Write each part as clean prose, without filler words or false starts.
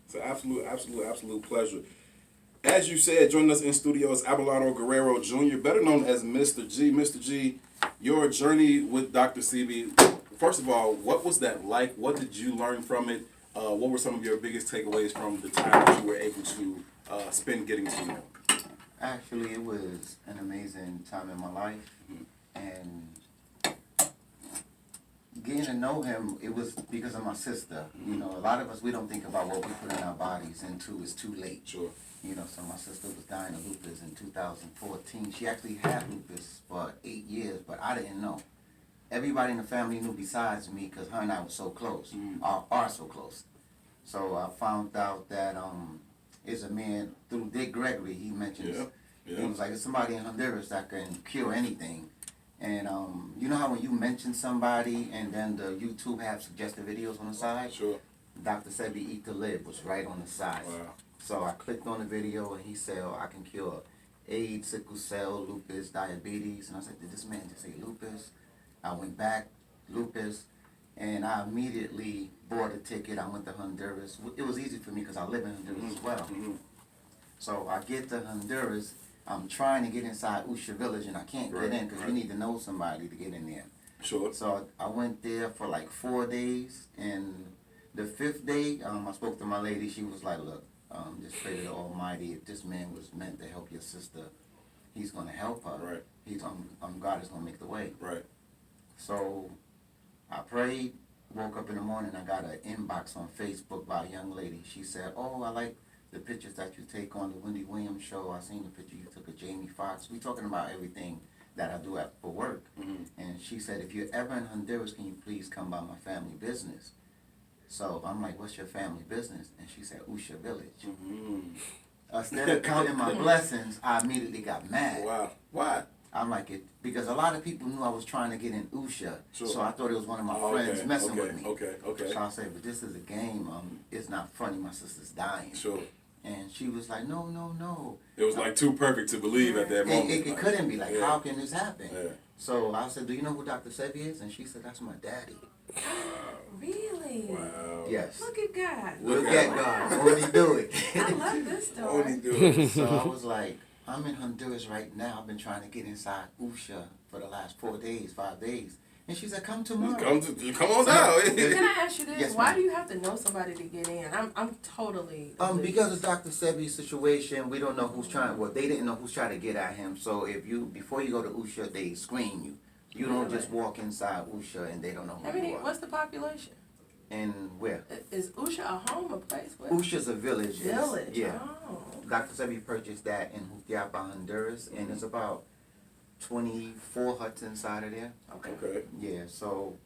It's an absolute pleasure. As you said, joining us in studio is Abelardo Guerrero Jr., better known as Mr. G. Mr. G, your journey with Dr. Sebi. First of all, what was that like? What did you learn from it? What were some of your biggest takeaways from the time that you were able to spend getting to know? Actually, it was an amazing time in my life, and getting to know him, it was because of my sister. You know, a lot of us, we don't think about what we put in our bodies until it's too late. Sure. You know, so my sister was dying of lupus in 2014. She actually had lupus for 8 years, but I didn't know. Everybody in the family knew besides me because her and I were so close, are so close. So I found out that is a man, through Dick Gregory, he mentions, he was like, there's somebody in Honduras that can cure anything. And you know how when you mention somebody and then the YouTube have suggested videos on the side? Sure. Dr. Sebi Eat to Live was right on the side. Wow. So I clicked on the video and he said, I can cure AIDS, sickle cell, lupus, diabetes. And I said, did this man just say lupus? I went back, lupus, and I immediately bought a ticket. I went to Honduras. It was easy for me because I live in Honduras as well. So I get to Honduras. I'm trying to get inside Usha Village, and I can't get in because you need to know somebody to get in there. Sure. So I went there for like 4 days, and the 5th day, I spoke to my lady. She was like, look, just pray to the Almighty. If this man was meant to help your sister, he's going to help her. Right. He's God is going to make the way. Right. So I prayed, woke up in the morning, I got an inbox on Facebook by a young lady. She said, oh, I like the pictures that you take on the Wendy Williams show. I seen the picture you took of Jamie Foxx. We talking about everything that I do for work. And she said, if you're ever in Honduras, can you please come by my family business? So I'm like, what's your family business? And she said, Usha Village. Instead of counting my blessings, I immediately got mad. Wow. Why? I'm like, because a lot of people knew I was trying to get in Usha, so I thought it was one of my friends messing with me. Okay. So I said, but this is a game. It's not funny. My sister's dying. Sure. And she was like, no. It was like too perfect to believe at that moment. It couldn't be. Like, how can this happen? Yeah. So I said, do you know who Dr. Sebi is? And she said, that's my daddy. Really? Wow. Yes. Look at God. Look at God. Won't he do it? I love this story. Won't he do it? So I was like, I'm in Honduras right now. I've been trying to get inside Usha for the last 4 days, 5 days. And she said, come tomorrow. Come on down. Can I ask you this? Yes, Why ma'am. do you have to know somebody to get in? I'm totally... Because of Dr. Sebi's situation, we don't know who's trying. Well, they didn't know who's trying to get at him. So before you go to Usha, they screen you. You don't just walk inside Usha and they don't know who you are. What's the population? And where? Is Usha a home, a place? Where? Usha's a village. Village. Yeah. Oh. Dr. Sebi purchased that in Jutiapa, Honduras, and it's about 24 huts inside of there. Okay. Yeah, so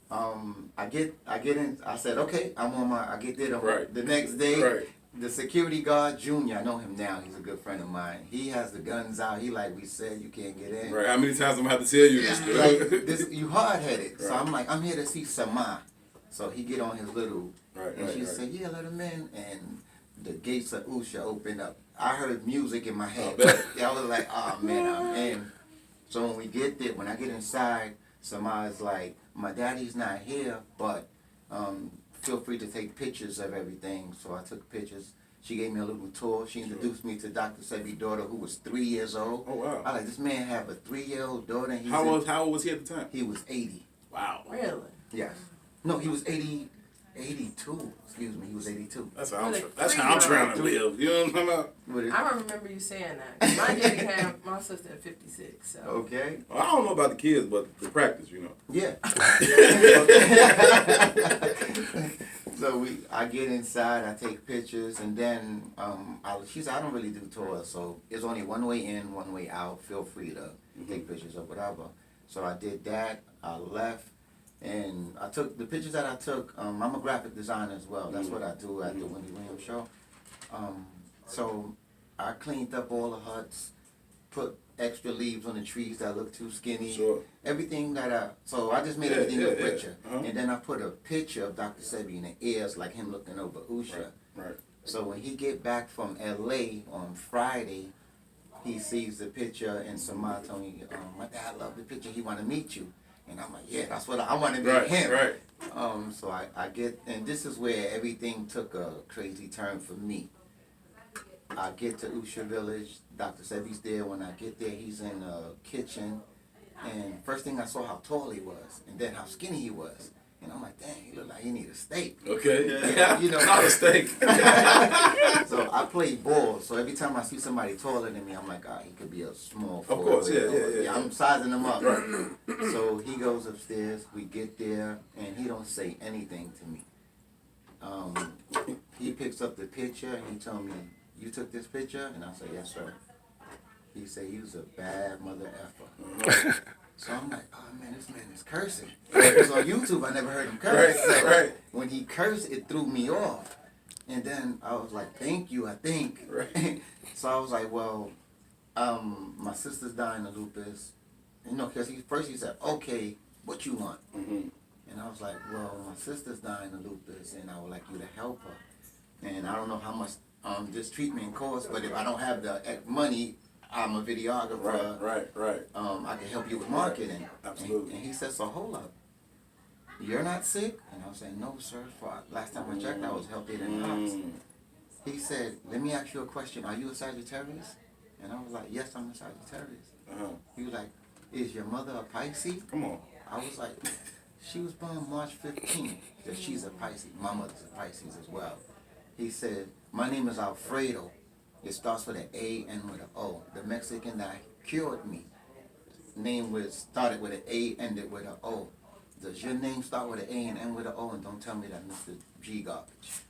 I get in. I said, okay, I get there the next day. Right. The security guard, Junior, I know him now. He's a good friend of mine. He has the guns out. He like, we said you can't get in. Right. How many times I'm gonna have to tell you this? Like this, you hard headed. So Right. I'm like, I'm here to see Sama. So he get on his little, and she said, yeah, let him in. And the gates of Usha opened up. I heard music in my head. I was like, oh man, I'm in. So when we get there, when I get inside, Sama's like, my daddy's not here, but feel free to take pictures of everything. So I took pictures. She gave me a little tour. She introduced me to Dr. Sebi's daughter, who was 3 years old. Oh, wow. I like, this man have a 3-year-old daughter. And How old was he at the time? He was 80. Wow. Really? Yes. No, he was 82. Excuse me, he was 82. That's how I'm trying to live. You know what I'm talking about? I remember you saying that. My daddy had my sister at 56. So. Okay. Well, I don't know about the kids, but the practice, you know. Yeah. So I get inside, I take pictures, and then she said, I don't really do tours, so it's only one way in, one way out. Feel free to take pictures or whatever. So I did that. I left, and I took the pictures that I took. I'm a graphic designer as well. That's what I do at the Wendy Williams show. So I cleaned up all the huts, put extra leaves on the trees that look too skinny. Sure. Everything so I just made everything look richer. And then I put a picture of Dr. Sebi in the ears, like him looking over Usha. Right. So when he get back from LA on Friday, he sees the picture, and Samad told me, my dad loved the picture, he want to meet you. And I'm like, yeah, that's what I want to be Right, him. right. So I get, and this is where everything took a crazy turn for me. I get to Usha Village, Dr. Sebi's there. When I get there, he's in the kitchen. And first thing I saw how tall he was, and then how skinny he was. And I'm like, dang, he look like he need a steak. Okay. Yeah, you know, Not a steak. So I play ball. So every time I see somebody taller than me, I'm like, he could be a small Of course, forward, yeah, or- yeah. I'm sizing him up. Right. So he goes upstairs. We get there, and he don't say anything to me. He picks up the picture, and he told me, "You took this picture?" And I said, "Yes, sir." He said he was a bad mother effer. So I'm like, oh man, this man is cursing. Because on YouTube, I never heard him curse. Right, So right. when he cursed, it threw me off. And then I was like, thank you, I think. Right. So I was like, well, my sister's dying of lupus. You know, because he said, okay, what you want? Mm-hmm. And I was like, well, my sister's dying of lupus, and I would like you to help her. And I don't know how much this treatment costs, but if I don't have the money, I'm a videographer. Right. I can help you with marketing. Absolutely. And he said, so hold up. You're not sick? And I was saying, no, sir. Last time I checked, I was healthier than ox. He said, let me ask you a question. Are you a Sagittarius? And I was like, yes, I'm a Sagittarius. Uh-huh. He was like, is your mother a Pisces? Come on. I was like, she was born March 15th. That she's a Pisces. My mother's a Pisces as well. He said, my name is Alfredo. It starts with an A and with an O. The Mexican that cured me, name started with an A, ended with an O. Does your name start with an A and end with an O? And don't tell me that Mr. G garbage.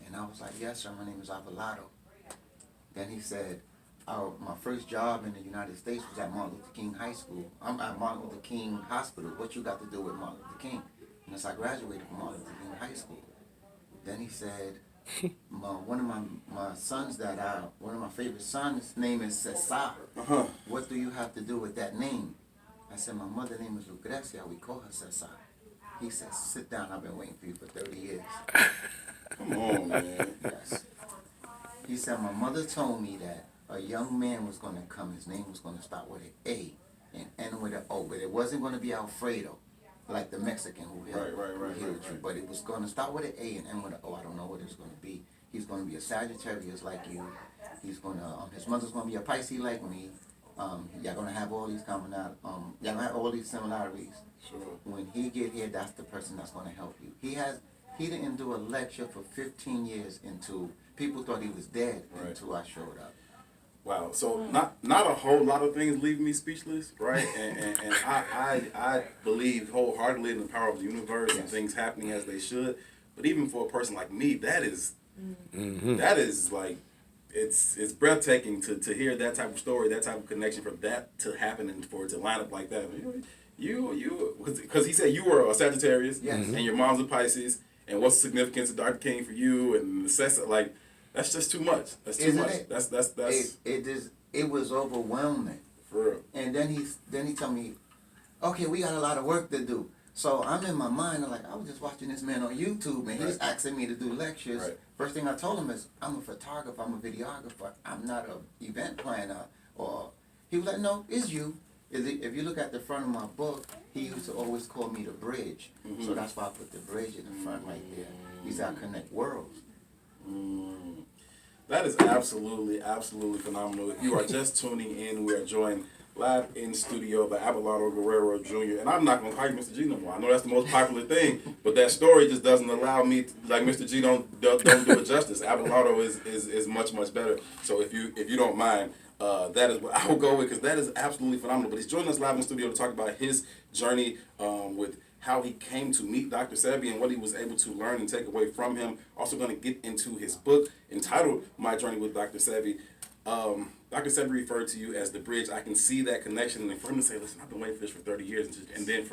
And I was like, yes, sir, my name is Avalado. Then he said, my first job in the United States was at Martin Luther King High School. I'm at Martin Luther King Hospital. What you got to do with Martin Luther King? And so I graduated from Martin Luther King High School. Then he said, one of my favorite sons' name is Cesar. Uh-huh. What do you have to do with that name? I said, my mother's name is Lucrecia. We call her Cesar. He said, sit down. I've been waiting for you for 30 years. Come on, man. Yes. He said, my mother told me that a young man was going to come. His name was going to start with an A and end with an O. But it wasn't going to be Alfredo, like the Mexican who healed you. But it was going to start with an A and end with an O. I don't know what it's going to be. He's going to be a Sagittarius like you. He's going to, his mother's going to be a Pisces like me. Y'all going to have all these y'all going to have all these similarities. Sure. When he get here, that's the person that's going to help you. He didn't do a lecture for 15 years until people thought he was dead until I showed up. Wow. So not a whole lot of things leave me speechless, right? And I believe wholeheartedly in the power of the universe and things happening as they should. But even for a person like me, that is like it's breathtaking to hear that type of story, that type of connection, for that to happen and for it to line up like that. You because he said you were a Sagittarius and your mom's a Pisces, and what's the significance of Dr. King for you and necessity, like that's just too much. That's too much. It? That's It was overwhelming. for real. And then he told me, okay, we got a lot of work to do. So I'm in my mind, I'm like, I was just watching this man on YouTube, and he's asking me to do lectures. Right. First thing I told him is, I'm a photographer, I'm a videographer, I'm not an event planner. Or he was like, no, it's you. If you look at the front of my book, he used to always call me the bridge. So that's why I put the bridge in the front right there. He said, I connect worlds. That is absolutely phenomenal. If you are just tuning in, we are joined live in studio by Abelardo Guerrero Jr. And I'm not going to call you Mr. G no more. I know that's the most popular thing, but that story just doesn't allow me to, like Mr. G don't do it justice. Abelardo is much better. So if you don't mind, that is what I will go with, because that is absolutely phenomenal. But he's joining us live in studio to talk about his journey with how he came to meet Dr. Sebi and what he was able to learn and take away from him. Also going to get into his book entitled My Journey with Dr. Sebi. Dr. Sebi referred to you as the bridge. I can see that connection, and for him to say, listen, I've been waiting for this for 30 years, and then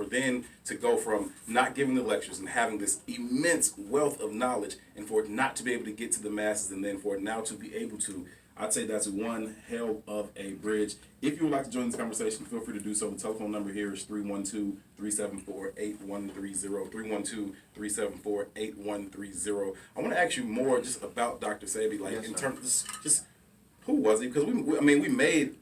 to go from not giving the lectures and having this immense wealth of knowledge, and for it not to be able to get to the masses, and then for it now to be able to, I'd say that's one hell of a bridge. If you would like to join this conversation, feel free to do so. The telephone number here is 312-374-8130, 312-374-8130. I want to ask you more just about Dr. Sebi, like in terms of just who was he? Because we made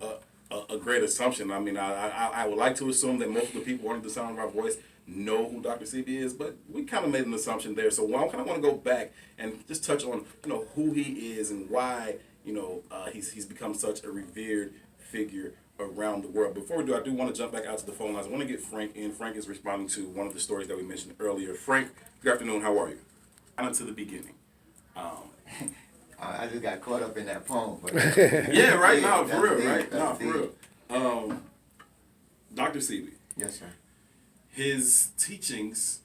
a great assumption. I mean, I would like to assume that most of the people under the sound of our voice know who Dr. Sebi is, but we kind of made an assumption there. So I kind of want to go back and just touch on, who he is and why, he's become such a revered figure around the world. Before we do, I do want to jump back out to the phone lines. I want to get Frank in. Frank is responding to one of the stories that we mentioned earlier. Frank, good afternoon. How are you? On to the beginning. I just got caught up in that poem. But Yeah, right now, that's for real, deep, right? that's No, for deep. real. Dr. Sebi, Yes, sir. his teachings,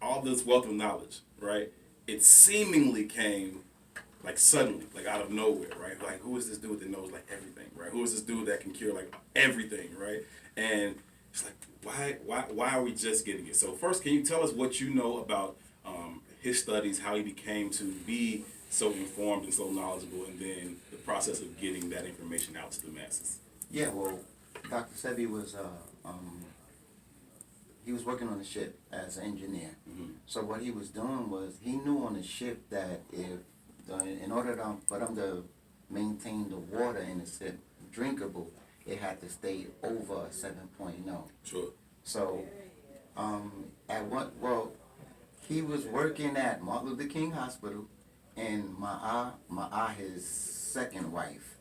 all this wealth of knowledge, right? It seemingly came like suddenly, like out of nowhere, right? Like, who is this dude that knows like everything, right? Who is this dude that can cure like everything, right? And it's like, why are we just getting it? So first, can you tell us what you know about his studies, how he became to be so informed and so knowledgeable, and then the process of getting that information out to the masses? Yeah, well, Dr. Sebi was he was working on the ship as an engineer. Mm-hmm. So what he was doing was he knew on the ship that in order for them to maintain the water in the ship drinkable, it had to stay over 7.0. Sure. So he was working at Martin Luther King Hospital, and my his second wife,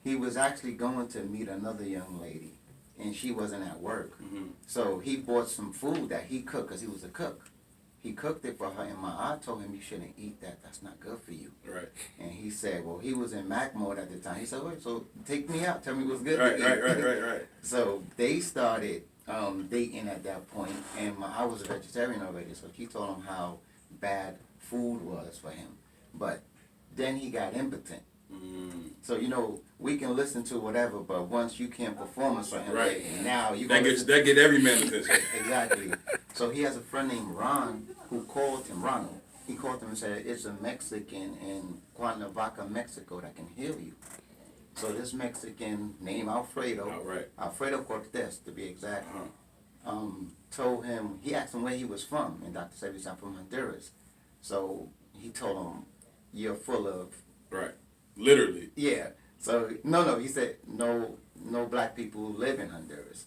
he was actually going to meet another young lady, and she wasn't at work. Mm-hmm. So he bought some food that he cooked, because he was a cook. He cooked it for her, and my aunt told him, you shouldn't eat that. That's not good for you. Right. And he said, well, he was in Mac mode at the time. He said, wait, so take me out. Tell me what's good Right, to eat. right. So they started dating at that point, and I was a vegetarian already, so she told him how bad food was for him. But then he got impotent. Mm. So, we can listen to whatever, but once you can't perform a certain Right. way, now you That get every man's attention. Exactly. So he has a friend named Ron who called him, Ronald. He called him and said, it's a Mexican in Cuernavaca, Mexico that can heal you. So this Mexican named Alfredo, All right. Alfredo Cortez to be exact, Uh-huh. told him, he asked him where he was from, and Dr. Sebi said, I'm from Honduras. So he told him, you're full of... Right. Literally. Yeah. So, no, he said, no black people live in Honduras.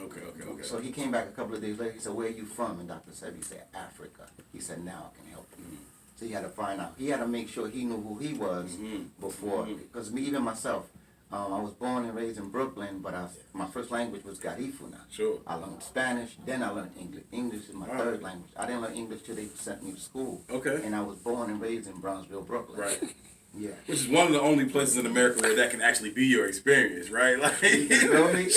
Okay. So he came back a couple of days later. He said, where are you from? And Dr. Sebi said, Africa. He said, now I can help you. Mm-hmm. So he had to find out. He had to make sure he knew who he was before. Because even myself, I was born and raised in Brooklyn, but my first language was Garifuna. Sure. I learned Spanish, then I learned English. English is my third language. I didn't learn English till they sent me to school. Okay. And I was born and raised in Brownsville, Brooklyn. Right. Yeah. Which is one of the only places in America where that can actually be your experience, right? Like, feel me?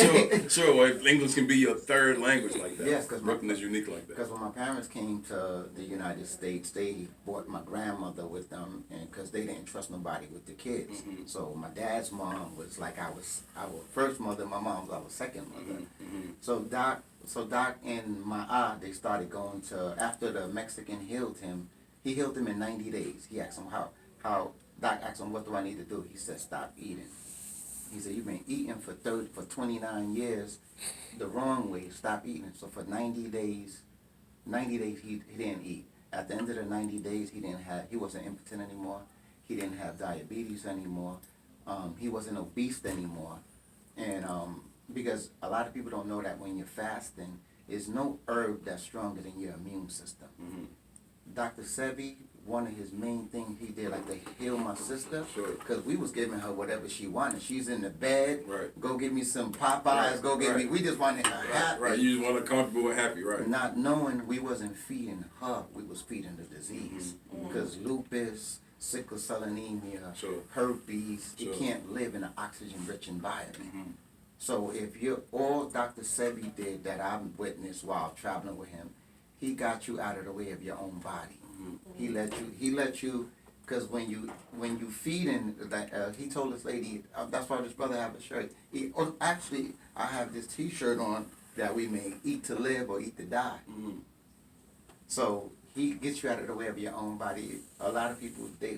sure. Where English can be your third language like that. Yes, because Brooklyn is unique like that. Because when my parents came to the United States, they brought my grandmother with them, and because they didn't trust nobody with the kids. Mm-hmm. So my dad's mom was like our first mother. My mom was our second mother. Mm-hmm. So Doc and my aunt, they started going to, after the Mexican healed him, he healed him in 90 days. He asked him how. Doc asked him, what do I need to do? He said, stop eating. He said, you've been eating for 29 years the wrong way. Stop eating. So for 90 days he didn't eat. At the end of the 90 days, he wasn't impotent anymore. He didn't have diabetes anymore. He wasn't obese anymore. And because a lot of people don't know that when you're fasting, there's no herb that's stronger than your immune system. Mm-hmm. Dr. Sebi, one of his main things he did, like to heal my sister, Sure. because we was giving her whatever she wanted. She's in the bed, Right. go get me some Popeyes, Right, go get me, right. we just wanted her happy. Right. You just want to comfortable and happy, right? Not knowing we wasn't feeding her, we was feeding the disease. Because lupus, sickle cell anemia, Sure. herpes, Sure. you can't live in an oxygen-rich environment. Mm-hmm. So if you're all Dr. Sebi did that I've witnessed while traveling with him, he got you out of the way of your own body. He let you, because when you feeding, he told this lady, that's why this brother have a shirt. Actually, I have this T-shirt on that we made, eat to live or eat to die. Mm-hmm. So he gets you out of the way of your own body. A lot of people, they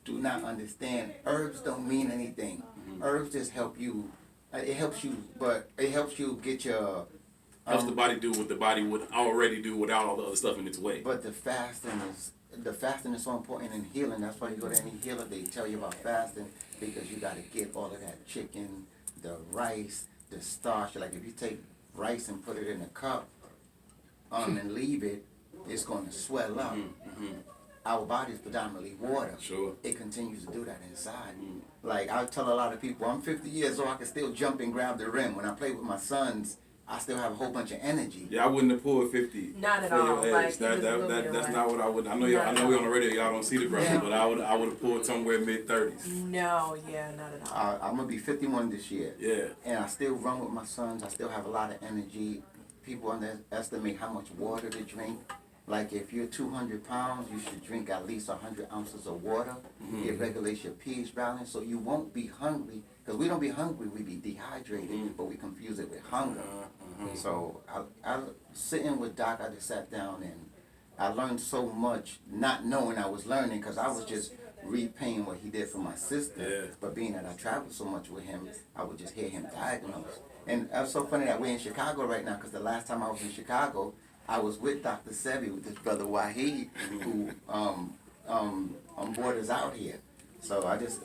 do not understand. Herbs don't mean anything. Herbs just help you. It helps you, but it helps you get your... Helps the body do what the body would already do without all the other stuff in its way. But the fasting is the fasting is so important in healing. That's why you go to any healer, they tell you about fasting, because you got to get all of that chicken, the rice, the starch. Like if you take rice and put it in a cup and leave it, it's going to swell up. Our body is predominantly water. Sure. It continues to do that inside. Like I tell a lot of people, I'm 50 years old, I can still jump and grab the rim. When I play with my sons, I still have a whole bunch of energy. Yeah, I wouldn't have pulled 50. Not at for your all. age. Like, That's away. not what I would. I know we on the radio. Y'all don't see the graphic, Yeah. but I would have pulled somewhere mid-30s. No, yeah, not at all. I'm gonna be 51 this year. Yeah. And I still run with my sons. I still have a lot of energy. People underestimate how much water to drink. Like if you're 200 pounds, you should drink at least 100 ounces of water. It regulates your pH balance, so you won't be hungry. Because we don't be hungry, we be dehydrated, but we confuse it with hunger. So I sitting with Doc, I just sat down and I learned so much, not knowing I was learning, because I was just repaying what he did for my sister. Yeah. But being that I traveled so much with him, I would just hear him diagnose. And it's so funny that we're in Chicago right now, because the last time I was in Chicago, I was with Dr. Sebi, with his brother Wahid, who borders out here. So I just,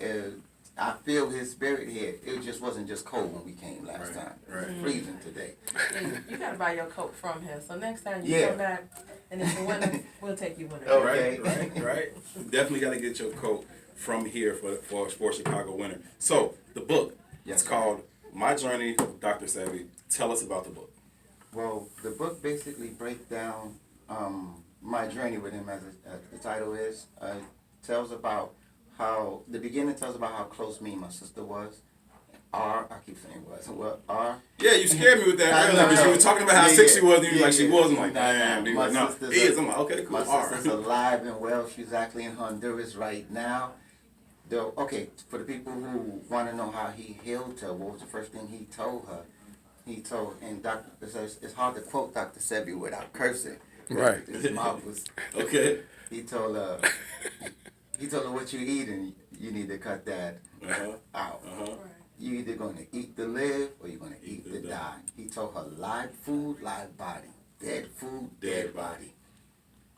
I feel his spirit here. It just wasn't just cold when we came last time. Right. It's freezing today. Yeah, you gotta buy your coat from him. So next time you Yeah. come back, and if the winter, we'll take you winter. Okay. Right. Definitely got to get your coat from here for Chicago winter. So the book, Yes. it's called My Journey with Dr. Sebi. Tell us about the book. Well, the book basically breaks down my journey with him, as the title is. Tells about how, the beginning tells about how close me and my sister was. I keep saying was. Well, Yeah, you scared me with that I earlier know. because you were talking about how Yeah, sick yeah. she was, and you was Yeah, like, she yeah. was. I'm like, Nah, damn, nah. dude. My No, sister's is. I'm like, okay, cool. My All sister's right. alive and well. She's actually in Honduras right now. Okay, for the people who want to know how he healed her, what was the first thing he told her? He told, and it's hard to quote Dr. Sebi without cursing. Right. His mouth was. Okay. He told her what you eat, and you need to cut that out. Right. You either going to eat to live or you're going to eat to die. He told her live food, live body. Dead food, dead body.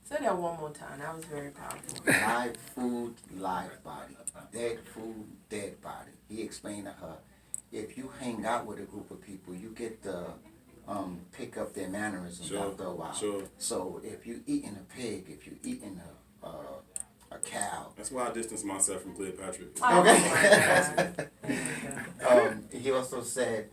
Say that one more time. That was very powerful. Live food, live body. Dead food, dead body. He explained to her, if you hang out with a group of people, you get to pick up their mannerisms after a while. Sure. So if you eating a pig, if you eating a cow. That's why I distance myself from Cleopatra. Oh, Okay. my God. There you go. He also said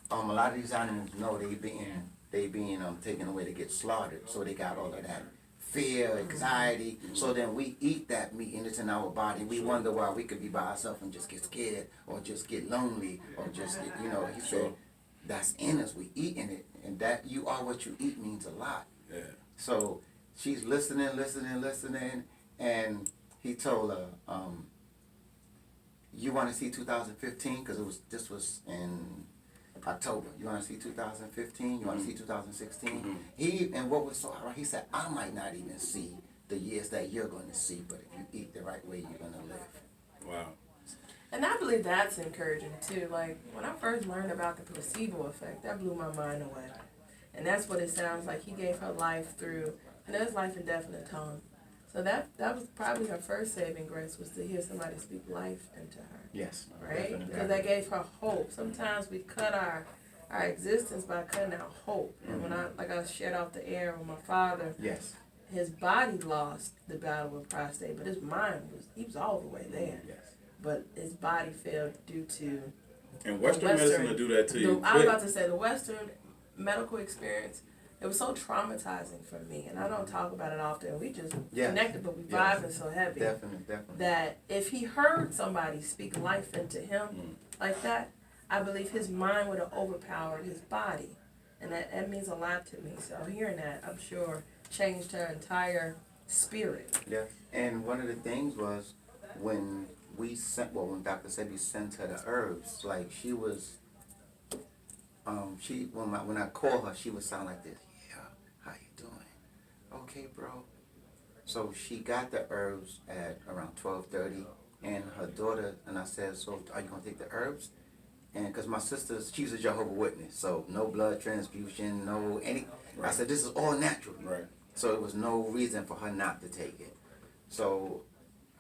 a lot of these animals know they being taken away to get slaughtered, so they got all of that fear, anxiety. So then we eat that meat and it's in our body. We wonder why we could be by ourselves and just get scared or just get lonely or just get, he said that's in us. We eating it, and that you are what you eat means a lot. Yeah. So she's listening, and he told her, you want to see 2015? Because this was in October. You want to see 2015? You want to see 2016? And what was so ironic, he said, I might not even see the years that you're going to see, but if you eat the right way, you're going to live. Wow. And I believe that's encouraging too. Like when I first learned about the placebo effect, that blew my mind away. And that's what it sounds like. He gave her life through, and there's life and death in the tongue. So that was probably her first saving grace, was to hear somebody speak life into her. Yes. Right? Because that gave her hope. Sometimes we cut our existence by cutting out hope. And when I shared off the air with my father, Yes. his body lost the battle with prostate, but his mind he was all the way there. Yes. But his body failed due to And Western medicine will do that to you. I was about to say, the Western medical experience, it was so traumatizing for me, and I don't talk about it often. We just connected, but we vibing so heavy. Definitely. That if he heard somebody speak life into him like that, I believe his mind would have overpowered his body. And that means a lot to me. So hearing that, I'm sure, changed her entire spirit. Yeah. And one of the things was when when Dr. Sebi sent her the herbs, like she was, when I call her, she would sound like this. Yeah, how you doing? Okay, bro. So she got the herbs at around 12:30, and her daughter, and I said, so are you going to take the herbs? And because my sister, she's a Jehovah's Witness, so no blood transfusion, I said, this is all natural. Right. So it was no reason for her not to take it. So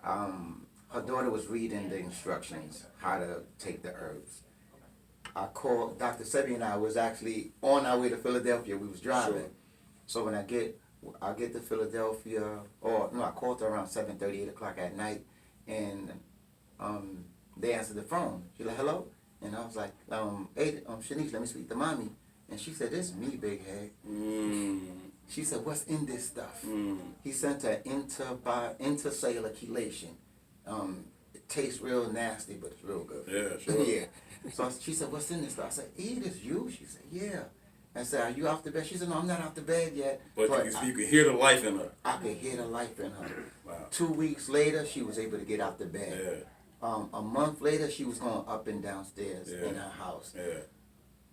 her daughter was reading the instructions, how to take the herbs. I called, Dr. Sebi and I was actually on our way to Philadelphia. We was driving. Sure. So when I get to Philadelphia, or no, I called her around 7:30, 8 o'clock at night, and they answered the phone. She's like, hello? And I was like, hey, Shanice, let me speak to mommy. And she said, this is me, Big Head. She said, what's in this stuff? He sent her intercellular chelation. It tastes real nasty, but it's real good. Yeah, sure. Yeah. So she said, what's in this stuff? I said, it is you. She said, yeah. I said, are you off the bed? She said, no, I'm not off the bed yet. But you could hear the life in her. I could hear the life in her. Wow. 2 weeks later, she was able to get out the bed. Yeah. A month later, she was going up and downstairs in her house. Yeah.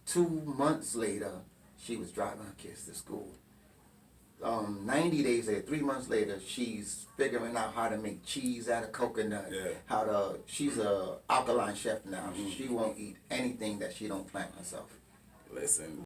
2 months later, she was driving her kids to school. 90 days later, 3 months later, she's figuring out how to make cheese out of coconut. Yeah. She's a alkaline chef now. She won't eat anything that she don't plant herself. Listen.